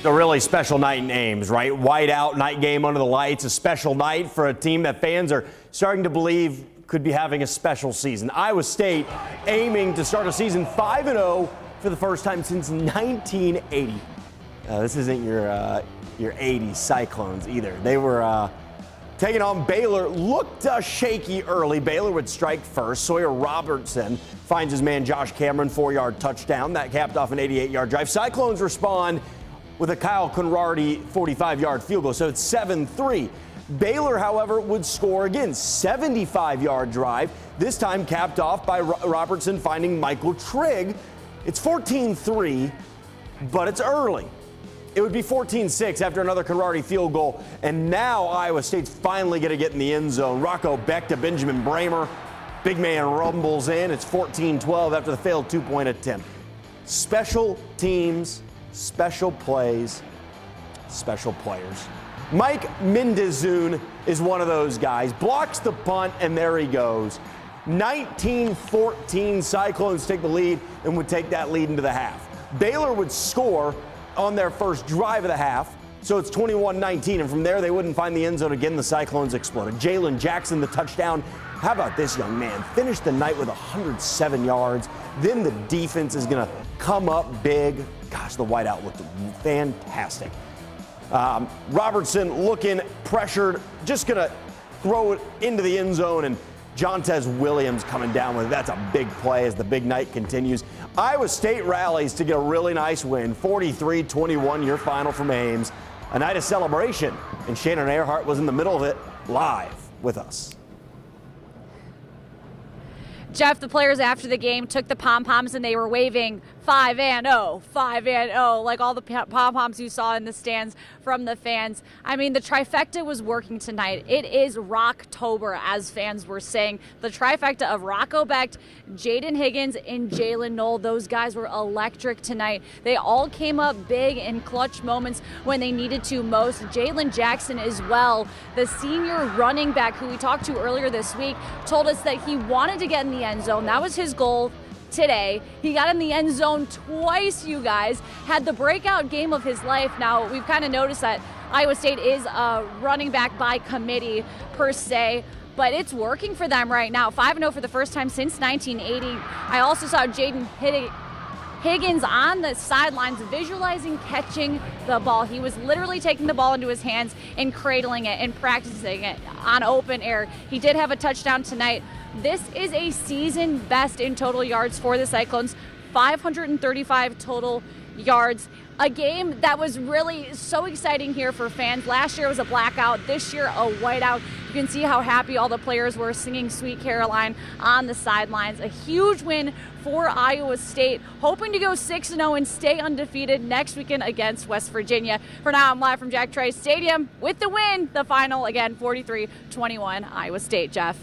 a really special night in Ames, right? Whiteout night game under the lights, a special night for a team that fans are starting to believe could be having a special season. Iowa State aiming to start a season 5-0 for the first time since 1980. This isn't your 80s Cyclones either. They were taking on Baylor. Looked shaky early. Baylor would strike first. Sawyer Robertson finds his man Josh Cameron, 4-yard touchdown. That capped off an 88-yard drive. Cyclones respond with a Kyle Conradi 45-yard field goal. So it's 7-3. Baylor, however, would score again. 75-yard drive. This time capped off by Robertson finding Michael Trigg. It's 14-3, but it's early. It would be 14-6 after another Conradi field goal. And now Iowa State's finally going to get in the end zone. Rocco Beck to Benjamin Bramer. Big man rumbles in. It's 14-12 after the failed two-point attempt. Special teams, special plays, special players. Mike Mendezun is one of those guys. Blocks the punt, and there he goes. 19-14, Cyclones take the lead and would take that lead into the half. Baylor would score on their first drive of the half, so it's 21-19, and from there they wouldn't find the end zone again. The Cyclones exploded. Jalen Jackson, the touchdown. How about this young man? Finished the night with 107 yards. Then the defense is going to come up big. Gosh, the whiteout looked fantastic. Robertson looking pressured, just going to throw it into the end zone, and Jontez Williams coming down with it. That's a big play as the big night continues. Iowa State rallies to get a really nice win. 43-21, your final from Ames. A night of celebration, and Shannon Earhart was in the middle of it live with us. Jeff, the players after the game took the pom-poms and they were waving 5-0, 5-0, like all the pom-poms you saw in the stands from the fans. I mean, the trifecta was working tonight. It is Rocktober, as fans were saying. The trifecta of Rocco Beck, Jaden Higgins, and Jalen Knoll. Those guys were electric tonight. They all came up big in clutch moments when they needed to most. Jalen Jackson as well, the senior running back who we talked to earlier this week, told us that he wanted to get in the end zone. That was his goal today. He got in the end zone twice, you guys. Had the breakout game of his life. Now, we've kind of noticed that Iowa State is a running back by committee per se, but it's working for them right now. 5-0 for the first time since 1980. I also saw Jaden Higgins on the sidelines visualizing catching the ball. He was literally taking the ball into his hands and cradling it and practicing it on open air. He did have a touchdown tonight. This is a season best in total yards for the Cyclones, 535 total yards. A game that was really so exciting here for fans. Last year was a blackout, this year a whiteout. You can see how happy all the players were singing Sweet Caroline on the sidelines. A huge win for Iowa State, hoping to go 6-0 and stay undefeated next weekend against West Virginia. For now, I'm live from Jack Trice Stadium with the win. The final, again, 43-21, Iowa State, Jeff.